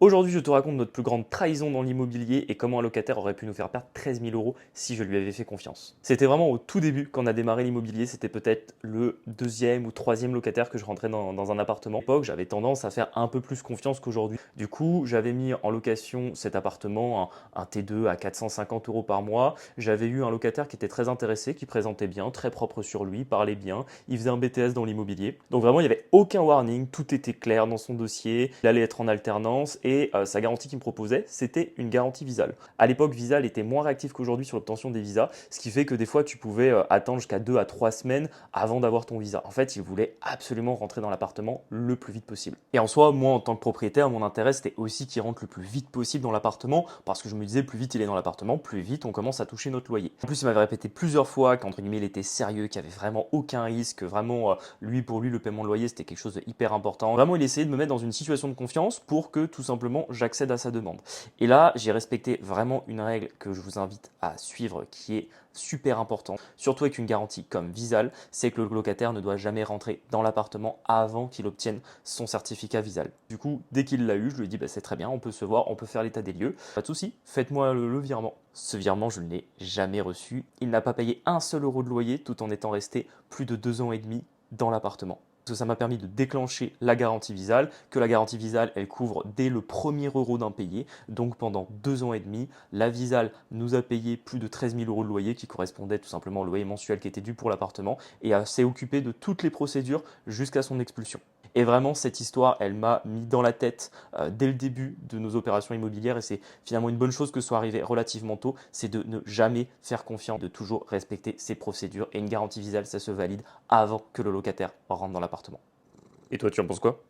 Aujourd'hui, je te raconte notre plus grande trahison dans l'immobilier et comment un locataire aurait pu nous faire perdre 13 000 euros si je lui avais fait confiance. C'était vraiment au tout début quand on a démarré l'immobilier, c'était peut-être le deuxième ou troisième locataire que je rentrais dans un appartement. À l'époque, j'avais tendance à faire un peu plus confiance qu'aujourd'hui. Du coup, j'avais mis en location cet appartement, un T2 à 450 euros par mois. J'avais eu un locataire qui était très intéressé, qui présentait bien, très propre sur lui, parlait bien. Il faisait un BTS dans l'immobilier. Donc vraiment, il n'y avait aucun warning, tout était clair dans son dossier. Il allait être en alternance et sa garantie qu'il me proposait, c'était une garantie Visal. À l'époque, Visal était moins réactif qu'aujourd'hui sur l'obtention des visas, ce qui fait que des fois, tu pouvais attendre jusqu'à 2 à 3 semaines avant d'avoir ton visa. En fait, il voulait absolument rentrer dans l'appartement le plus vite possible. Et en soi, moi, en tant que propriétaire, mon intérêt, c'était aussi qu'il rentre le plus vite possible dans l'appartement, parce que je me disais, plus vite il est dans l'appartement, plus vite on commence à toucher notre loyer. En plus, il m'avait répété plusieurs fois qu'entre guillemets, il était sérieux, qu'il n'y avait vraiment aucun risque, que vraiment, pour lui, le paiement de loyer, c'était quelque chose de hyper important. Vraiment, il essayait de me mettre dans une situation de confiance pour que tout simplement j'accède à sa demande. Et là, j'ai respecté vraiment une règle que je vous invite à suivre qui est super importante, surtout avec une garantie comme Visal, c'est que le locataire ne doit jamais rentrer dans l'appartement avant qu'il obtienne son certificat Visal. Du coup, dès qu'il l'a eu, je lui ai dit c'est très bien, on peut se voir, on peut faire l'état des lieux. Pas de souci, faites-moi le virement. Ce virement, je ne l'ai jamais reçu. Il n'a pas payé un seul euro de loyer tout en étant resté plus de 2 ans et demi dans l'appartement. Parce que ça m'a permis de déclencher la garantie Visal, que la garantie Visal, elle couvre dès le premier euro d'impayé. Donc pendant 2 ans et demi, la Visal nous a payé plus de 13 000 euros de loyer qui correspondait tout simplement au loyer mensuel qui était dû pour l'appartement et s'est occupé de toutes les procédures jusqu'à son expulsion. Et vraiment, cette histoire, elle m'a mis dans la tête dès le début de nos opérations immobilières et c'est finalement une bonne chose que ce soit arrivé relativement tôt, c'est de ne jamais faire confiance, de toujours respecter ses procédures et une garantie Visal, ça se valide avant que le locataire rentre dans l'appartement. Et toi, tu en penses quoi?